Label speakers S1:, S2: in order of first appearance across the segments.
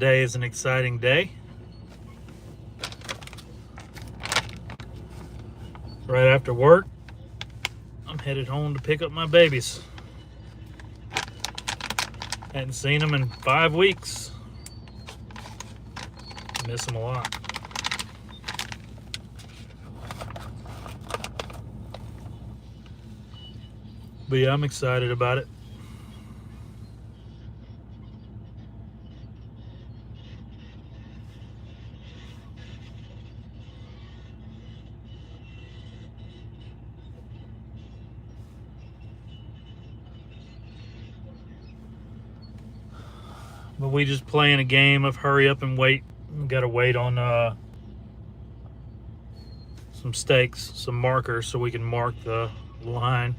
S1: Today is an exciting day. Right after work, I'm headed home to pick up my babies. Hadn't seen them in 5 weeks. Miss them a lot. But yeah, I'm excited about it. But we just playing a game of hurry up and wait. We gotta wait on some stakes, some markers, so we can mark the line.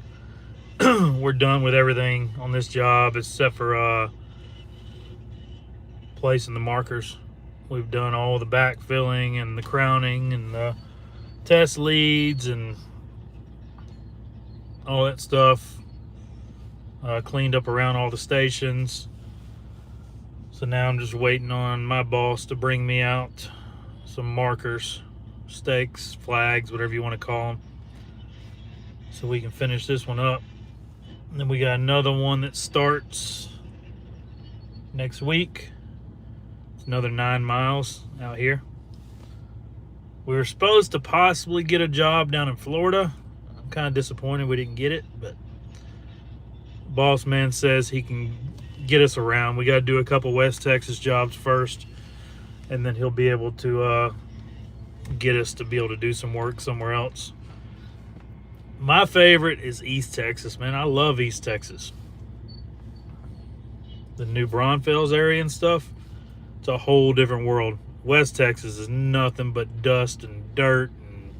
S1: We're done with everything on this job except for placing the markers. We've done all the backfilling and the crowning and the test leads and all that stuff. Cleaned up around all the stations. So now I'm just waiting on my boss to bring me out some markers, stakes, flags, whatever you want to call them, so we can finish this one up. And then we got another one that starts next week. It's another 9 miles out here. We were supposed to possibly get a job down in Florida. I'm kind of disappointed we didn't get it, but boss man says he can get us around. We got to do a couple West Texas jobs first, and then he'll be able to get us to be able to do some work somewhere else. My favorite is East Texas, man. I love East Texas. The New Braunfels area and stuff, it's a whole different world. West Texas is nothing but dust and dirt. And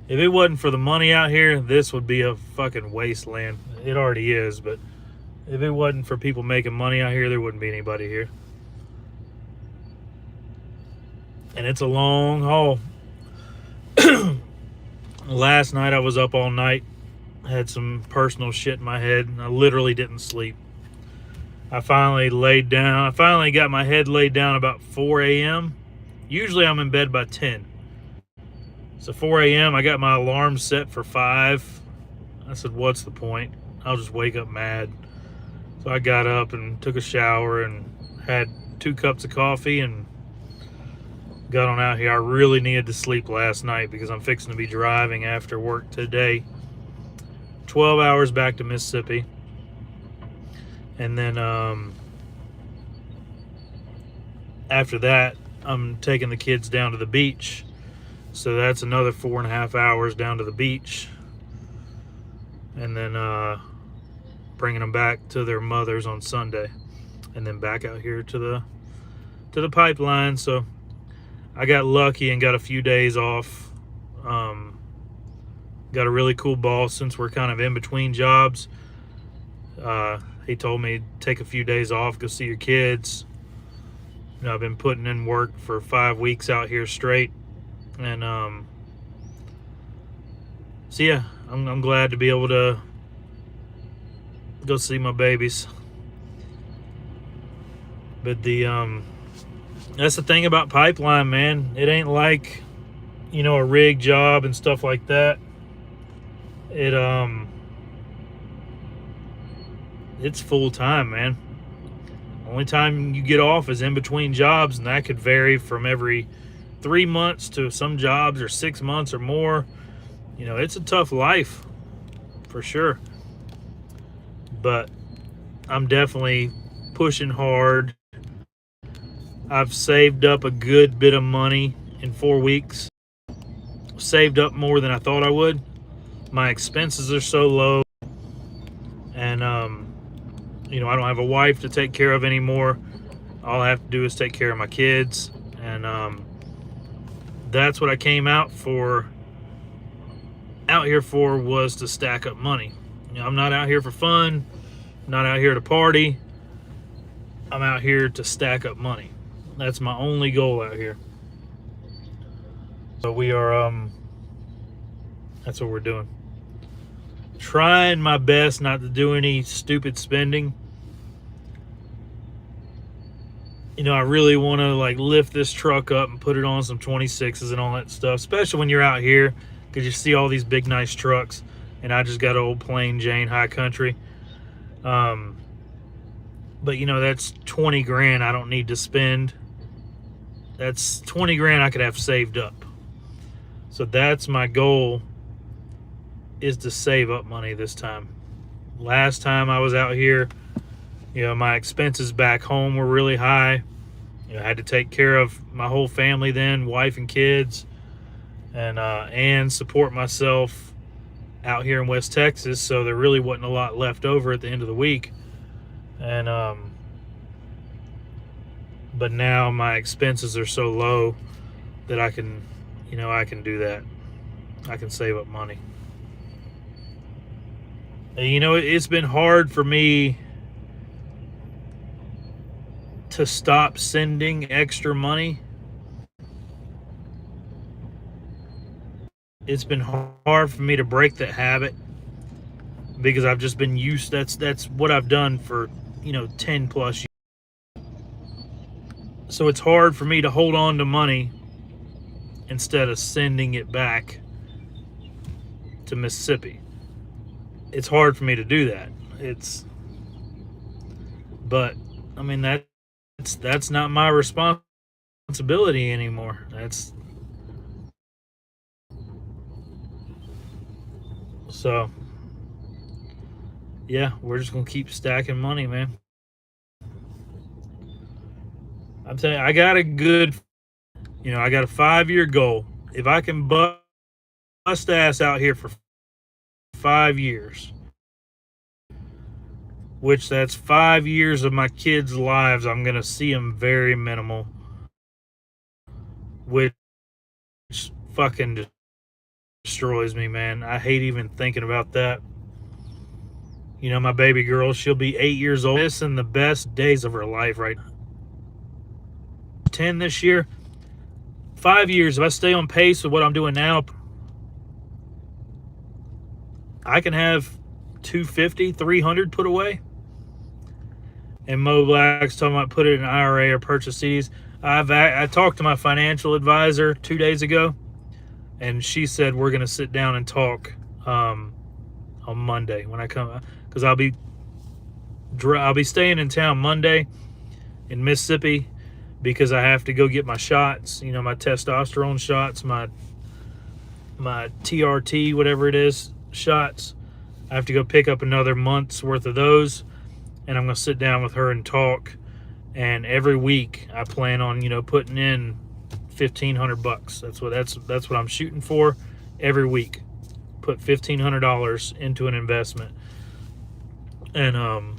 S1: if it wasn't for the money out here, this would be a fucking wasteland. It already is, but if it wasn't for people making money out here, there wouldn't be anybody here. And it's a long haul. Last night I was up all night. Had some personal shit in my head, and I literally didn't sleep. I finally laid down. I finally got my head laid down about 4 a.m. Usually I'm in bed by 10. So 4 a.m. I got my alarm set for 5. I said, what's the point? I'll just wake up mad. So I got up and took a shower and had 2 cups of coffee and got on out here. I really needed to sleep last night because I'm fixing to be driving after work today. 12 hours back to Mississippi. And then after that, I'm taking the kids down to the beach. So that's another 4.5 hours down to the beach. And then bringing them back to their mothers on Sunday, and then back out here to the pipeline. So I got lucky and got a few days off. Got a really cool boss since we're kind of in between jobs. He told me take a few days off, go see your kids. You know, I've been putting in work for 5 weeks out here straight, and so yeah, I'm glad to be able to go see my babies. But that's the thing about pipeline, man. It ain't like, you know, a rig job and stuff like that. It's full time, man. Only time you get off is in between jobs, and that could vary from every 3 months to some jobs or 6 months or more. You know, it's a tough life for sure. But I'm definitely pushing hard. I've saved up a good bit of money in 4 weeks. Saved up more than I thought I would. My expenses are so low. And, you know, I don't have a wife to take care of anymore. All I have to do is take care of my kids. And that's what I came out here for, was to stack up money. You know, I'm not out here for fun. I'm not out here to party. I'm out here to stack up money. That's my only goal out here. So we are, that's what we're doing. Trying my best not to do any stupid spending. I really want to like lift this truck up and put it on some 26s and all that stuff, especially when you're out here, because you see all these big nice trucks, and I just got an old plain Jane high country. um but that's 20 grand I don't need to spend. That's 20 grand I could have saved up. So that's my goal, is to save up money this time. Last time I was out here, my expenses back home were really high. I had to take care of my whole family then, wife and kids, and support myself out here in West Texas. So there really wasn't a lot left over at the end of the week. And but now my expenses are so low that I can do that. I can save up money. And, it's been hard for me to stop sending extra money. It's been hard for me to break that habit, because I've just been used. That's what I've done for 10 plus years. So it's hard for me to hold on to money instead of sending it back to Mississippi. It's hard for me to do that. But I mean, that's not my responsibility anymore. So yeah, we're just gonna keep stacking money, man. I'm telling you, I got a 5-year goal. If I can bust ass out here for 5 years, which that's 5 years of my kids' lives, I'm gonna see them very minimal, which fucking destroys me, man. I hate even thinking about that. My baby girl, she'll be 8 years old, missing the best days of her life right now. 10 this year. 5 years, if I stay on pace with what I'm doing now, I can have 250, 300 put away. And Mo Black's talking about put it in an IRA or purchase CDs. I talked to my financial advisor 2 days ago, and she said we're going to sit down and talk on Monday when I come, because I'll be staying in town Monday in Mississippi, because I have to go get my shots, my testosterone shots, my TRT, whatever it is, shots. I have to go pick up another month's worth of those, and I'm going to sit down with her and talk. And every week I plan on, putting in $1,500. That's what I'm shooting for every week. Put $1,500 into an investment. And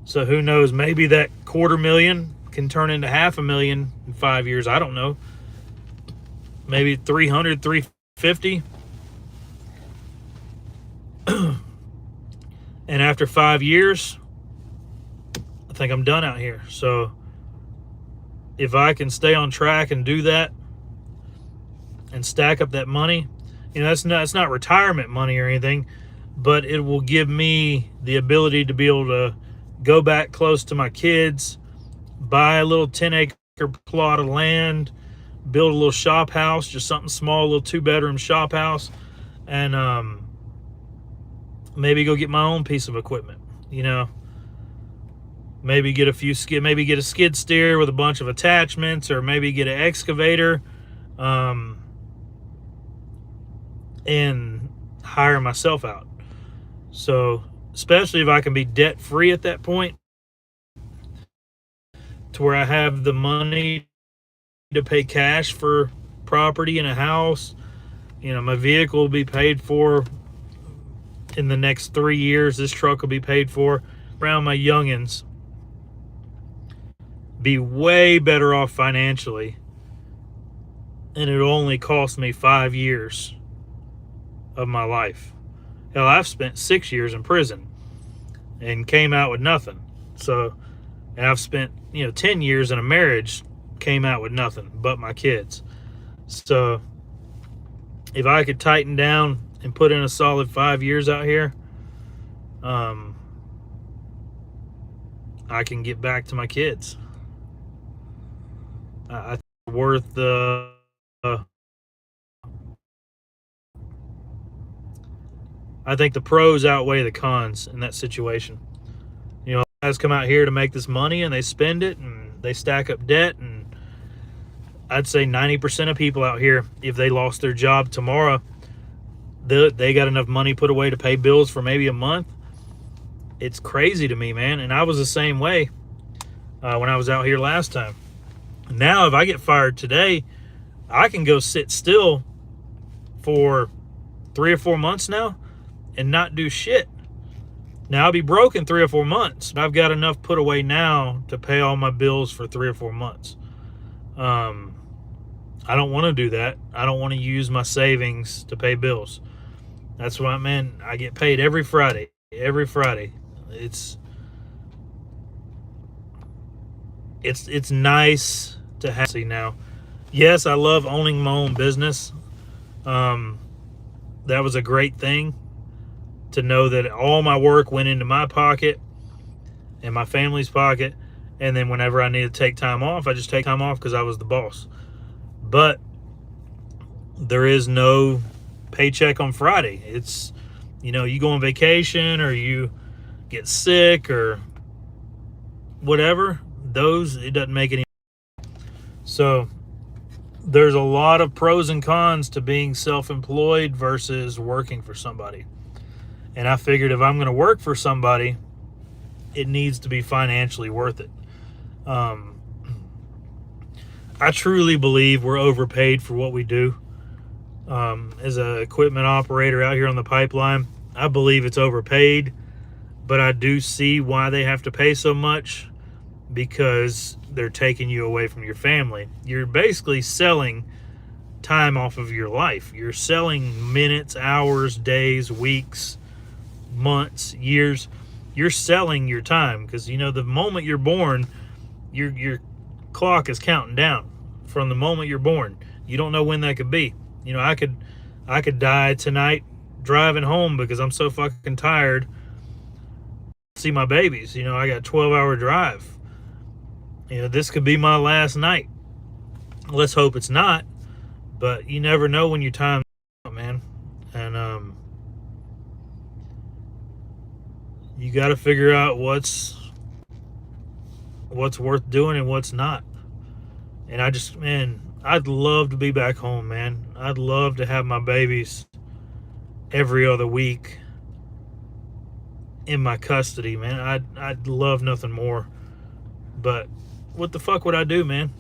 S1: so who knows, maybe that $250,000 can turn into $500,000 in 5 years. I don't know. Maybe 300, 350. And after 5 years, I think I'm done out here. So if I can stay on track and do that and stack up that money, it's not retirement money or anything, but it will give me the ability to be able to go back close to my kids, buy a little 10-acre plot of land, build a little shop house, just something small, a little 2-bedroom shop house, and maybe go get my own piece of equipment. Maybe get a skid steer with a bunch of attachments, or maybe get an excavator, and hire myself out. So especially if I can be debt free at that point, to where I have the money to pay cash for property and a house. My vehicle will be paid for in the next 3 years. This truck will be paid for. Around my youngins, be way better off financially, and it'll only cost me 5 years of my life. Hell, I've spent 6 years in prison and came out with nothing. So, and I've spent 10 years in a marriage, came out with nothing but my kids. So if I could tighten down and put in a solid 5 years out here, I can get back to my kids. I think it's worth the I think the pros outweigh the cons in that situation. You know, guys come out here to make this money and they spend it and they stack up debt, and I'd say 90% of people out here, if they lost their job tomorrow, they got enough money put away to pay bills for maybe a month. It's crazy to me, man. And I was the same way when I was out here last time. Now, if I get fired today, I can go sit still for 3 or 4 months now and not do shit. Now, I'll be broke in 3 or 4 months, but I've got enough put away now to pay all my bills for 3 or 4 months. I don't want to do that. I don't want to use my savings to pay bills. That's why, man, I get paid every Friday. Every Friday. It's nice to have. See, now, yes, I love owning my own business. That was a great thing to know that all my work went into my pocket and my family's pocket, and then whenever I need to take time off, I just take time off because I was the boss. But there is no paycheck on Friday. It's, you know, you go on vacation or you get sick or whatever, it doesn't make any. So there's a lot of pros and cons to being self-employed versus working for somebody. And I figured if I'm going to work for somebody, it needs to be financially worth it. I truly believe we're overpaid for what we do. As an equipment operator out here on the pipeline, I believe it's overpaid, but I do see why they have to pay so much, because they're taking you away from your family. You're basically selling time off of your life. You're selling minutes, hours, days, weeks, months, years. You're selling your time, because, you know, the moment you're born, your clock is counting down from the moment you're born. You don't know when that could be. You know, I could die tonight driving home because I'm so fucking tired to see my babies. You know, I got a 12-hour drive. You know, this could be my last night. Let's hope it's not, but you never know when your time's up, man. And you got to figure out what's worth doing and what's not. And I'd love to be back home, man. I'd love to have my babies every other week in my custody, man. I'd love nothing more. But what the fuck would I do, man?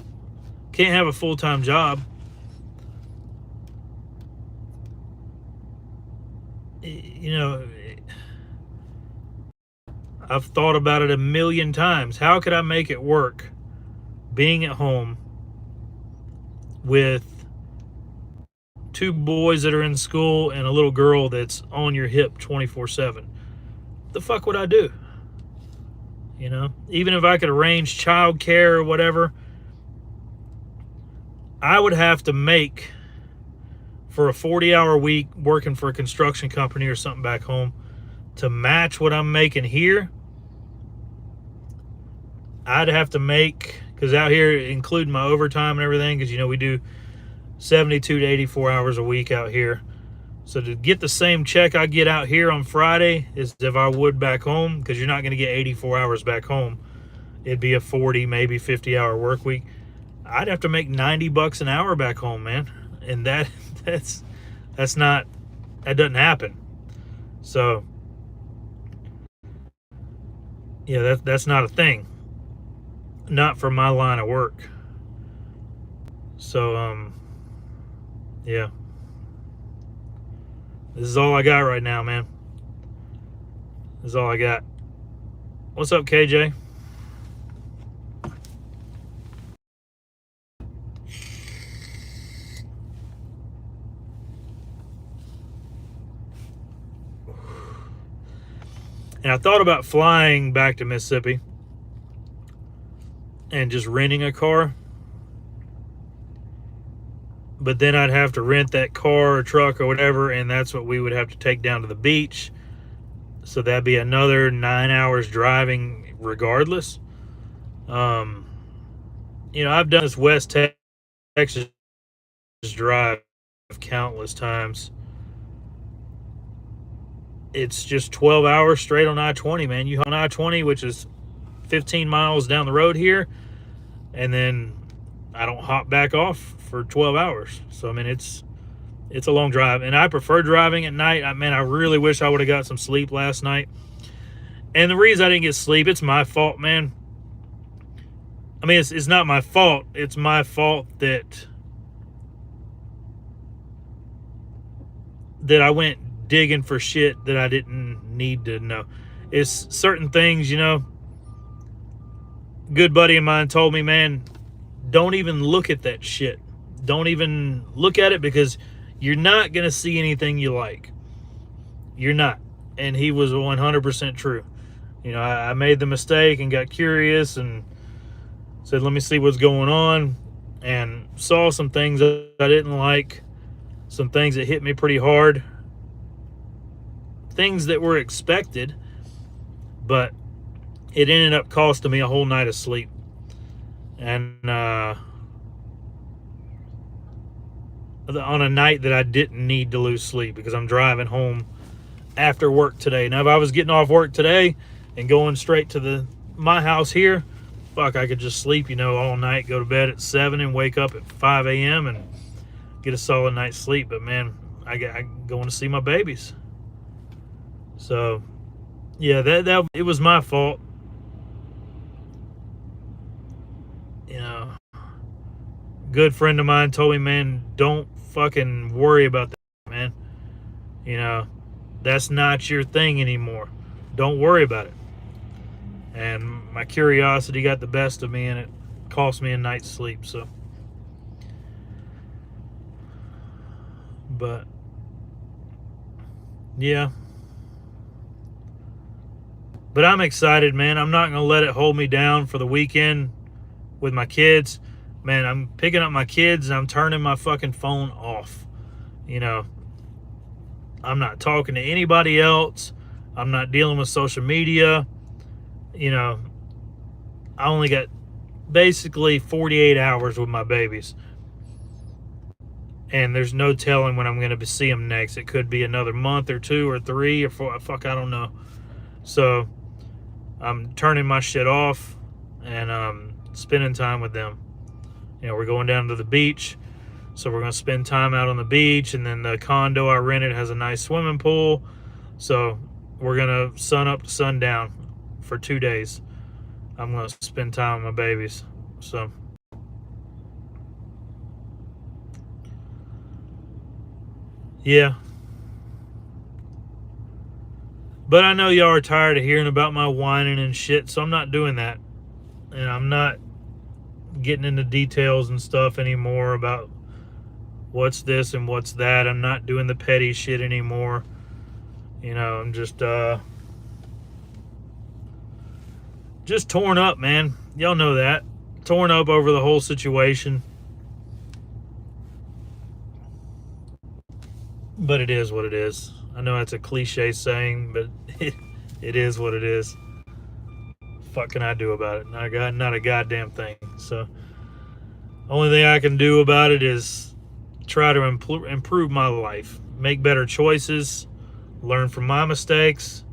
S1: Can't have a full-time job. You know, I've thought about it a million times. How could I make it work being at home with 2 boys that are in school and a little girl that's on your hip 24/7? The fuck would I do? You know, even if I could arrange childcare or whatever, I would have to make, for a 40-hour week working for a construction company or something back home, to match what I'm making here. I'd have to make, because out here, including my overtime and everything, because, you know, we do 72 to 84 hours a week out here. So to get the same check I get out here on Friday as if I would back home, because you're not going to get 84 hours back home. It'd be a 40, maybe 50-hour work week. I'd have to make $90 an hour back home, man. And that doesn't happen. So, yeah, that's not a thing. Not for my line of work. So, yeah. This is all I got right now, man. This is all I got. What's up, KJ? And I thought about flying back to Mississippi and just renting a car. But then I'd have to rent that car or truck or whatever, and that's what we would have to take down to the beach. So that'd be another 9 hours driving regardless. Um, I've done this West Texas drive countless times. It's just 12 hours straight on I-20, man. You hop on I-20, which is 15 miles down the road here, and then I don't hop back off for 12 hours. So, I mean, it's a long drive, and I prefer driving at night. I really wish I would have got some sleep last night. And the reason I didn't get sleep, it's my fault, man. I mean, it's not my fault. It's my fault that I went digging for shit that I didn't need to know. It's certain things, good buddy of mine told me, man, don't even look at that shit. Don't even look at it, because you're not going to see anything you like. You're not. And he was 100% true. I made the mistake and got curious and said, let me see what's going on, and saw some things that I didn't like, some things that hit me pretty hard, things that were expected, but it ended up costing me a whole night of sleep. And on a night that I didn't need to lose sleep, because I'm driving home after work today. Now, if I was getting off work today and going straight to my house here, fuck, I could just sleep, all night, go to bed at 7 and wake up at 5 a.m. and get a solid night's sleep. But man, I going to see my babies. So yeah, that it was my fault. Good friend of mine told me, man, don't fucking worry about that, man. That's not your thing anymore. Don't worry about it. And my curiosity got the best of me, and it cost me a night's sleep. So, but yeah, but I'm excited, man. I'm not gonna let it hold me down for the weekend with my kids. Man, I'm picking up my kids and I'm turning my fucking phone off. I'm not talking to anybody else. I'm not dealing with social media. I only got basically 48 hours with my babies. And there's no telling when I'm going to see them next. It could be another month or 2 or 3 or 4. Fuck, I don't know. So I'm turning my shit off and spending time with them. We're going down to the beach. So we're going to spend time out on the beach. And then the condo I rented has a nice swimming pool. So we're going to sun up to sundown for 2 days. I'm going to spend time with my babies. So yeah. But I know y'all are tired of hearing about my whining and shit, so I'm not doing that. And I'm not getting into details and stuff anymore about what's this and what's that. I'm not doing the petty shit anymore. I'm just torn up, man. Y'all know that. Torn up over the whole situation. But it is what it is. I know that's a cliche saying, but it is what it is. Fuck can I do about it? Not a goddamn thing. So, only thing I can do about it is try to improve my life, make better choices, learn from my mistakes,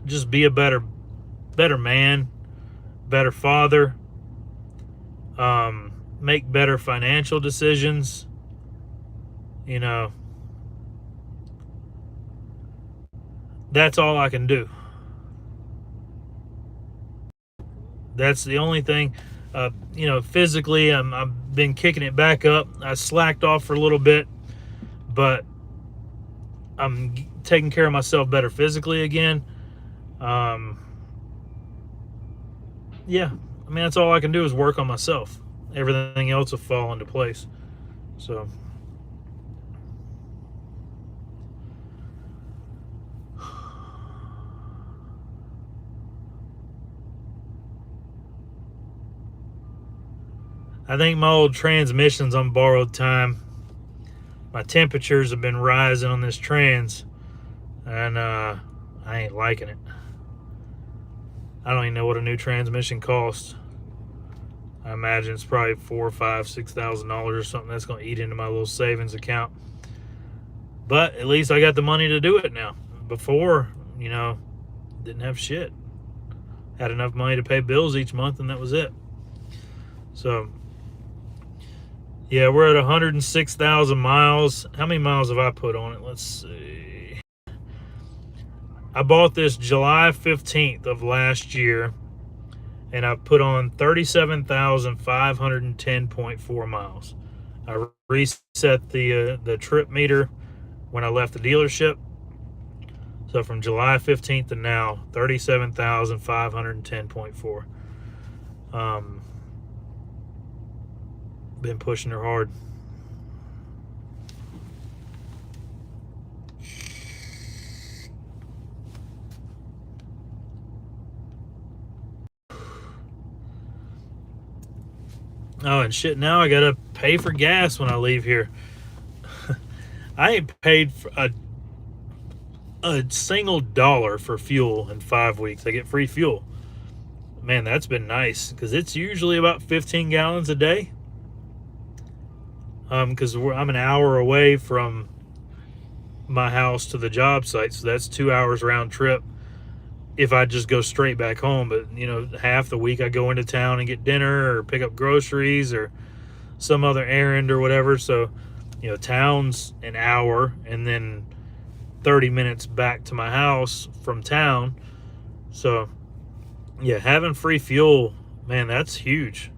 S1: just be a better man, better father, make better financial decisions. That's all I can do. That's the only thing. Physically, I've been kicking it back up. I slacked off for a little bit, but I'm taking care of myself better physically again. Yeah, that's all I can do is work on myself. Everything else will fall into place. So I think my old transmission's on borrowed time. my temperatures have been rising on this trans, and I ain't liking it. I don't even know what a new transmission costs. I imagine it's probably $4,000, $5,000, $6,000 or something. That's going to eat into my little savings account. But at least I got the money to do it now. Before, didn't have shit. Had enough money to pay bills each month, and that was it. So, yeah, we're at 106,000 miles. How many miles have I put on it? Let's see. I bought this July 15th of last year, and I put on 37,510.4 miles. I reset the trip meter when I left the dealership. So from July 15th to now, 37,510.4. Been pushing her hard. Oh, and shit, now I gotta pay for gas when I leave here. I ain't paid for a single dollar for fuel in 5 weeks. I get free fuel. Man, that's been nice, because it's usually about 15 gallons a day. Because I'm an hour away from my house to the job site, so that's 2 hours round trip if I just go straight back home. But half the week I go into town and get dinner or pick up groceries or some other errand or whatever. So town's an hour, and then 30 minutes back to my house from town. So yeah, having free fuel, man, that's huge.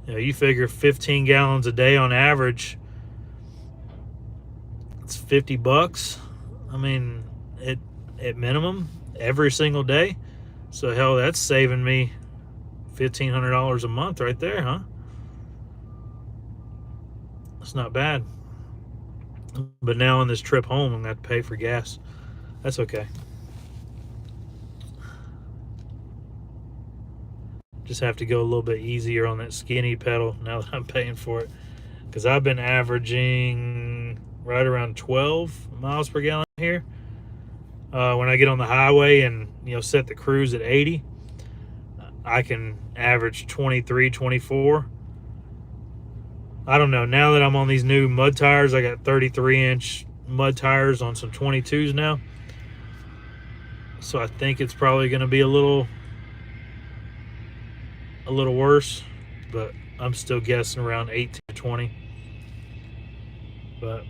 S1: You figure 15 gallons a day on average, it's $50. I mean, at minimum, every single day. So hell, that's saving me $1,500 a month right there, huh? That's not bad. But now on this trip home, I'm going to have to pay for gas. That's okay. Just have to go a little bit easier on that skinny pedal now that I'm paying for it. Because I've been averaging right around 12 miles per gallon here. When I get on the highway and, set the cruise at 80, I can average 23, 24. I don't know. Now that I'm on these new mud tires, I got 33-inch mud tires on some 22s now. So I think it's probably going to be a little worse, but I'm still guessing around 18 to 20. But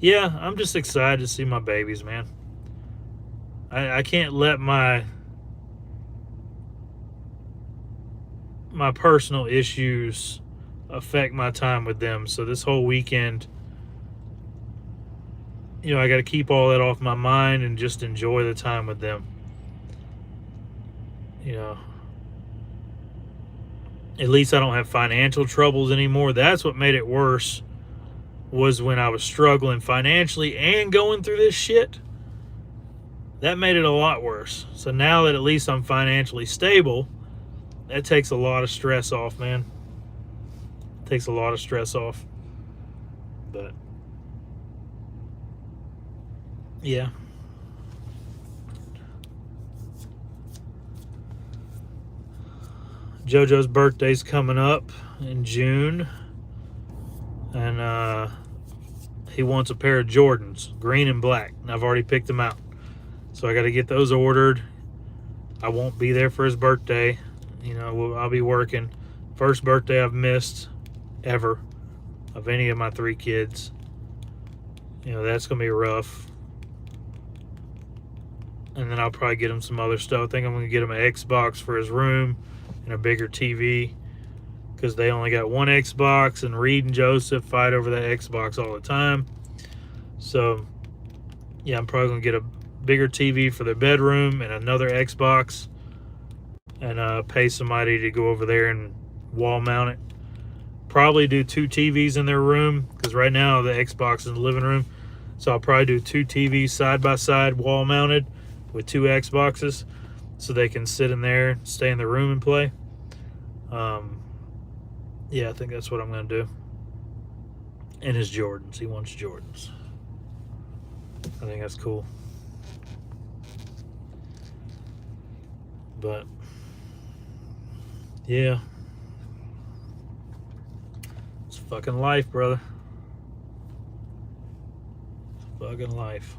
S1: yeah, I'm just excited to see my babies, man. I can't let my personal issues affect my time with them. So this whole weekend, I got to keep all that off my mind and just enjoy the time with them. At least I don't have financial troubles anymore. That's what made it worse, was when I was struggling financially and going through this shit. That made it a lot worse. So now that at least I'm financially stable, that takes a lot of stress off, man. It takes a lot of stress off. But yeah. JoJo's birthday's coming up in June, and he wants a pair of Jordans, green and black, and I've already picked them out. So I got to get those ordered. I won't be there for his birthday. I'll be working. First birthday I've missed ever of any of my 3 kids. That's going to be rough. And then I'll probably get him some other stuff. I think I'm going to get him an Xbox for his room and a bigger TV, because they only got one Xbox, and Reed and Joseph fight over that Xbox all the time. So yeah, I'm probably going to get a bigger TV for their bedroom and another Xbox, and pay somebody to go over there and wall mount it. Probably do 2 TVs in their room, because right now the Xbox is in the living room. So I'll probably do 2 TVs side by side, wall mounted, with 2 Xboxes, so they can sit in there, stay in the room and play. Yeah, I think that's what I'm going to do. And his Jordans. He wants Jordans. I think that's cool. But, yeah. It's fucking life, brother. It's fucking life.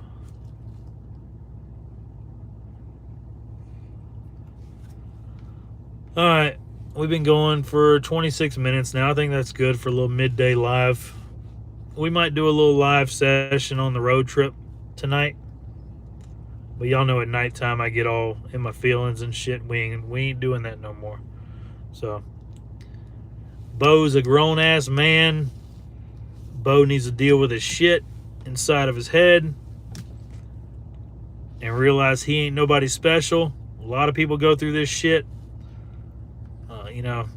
S1: All right. We've been going for 26 minutes now. I think that's good for a little midday live. We might do a little live session on the road trip tonight. But y'all know at nighttime I get all in my feelings and shit. We ain't doing that no more. So, Bo's a grown-ass man. Bo needs to deal with his shit inside of his head and realize he ain't nobody special. A lot of people go through this shit. You know,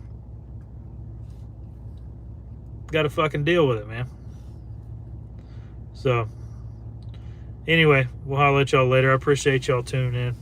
S1: got to fucking deal with it, man. So, anyway, we'll holler at y'all later. I appreciate y'all tuning in.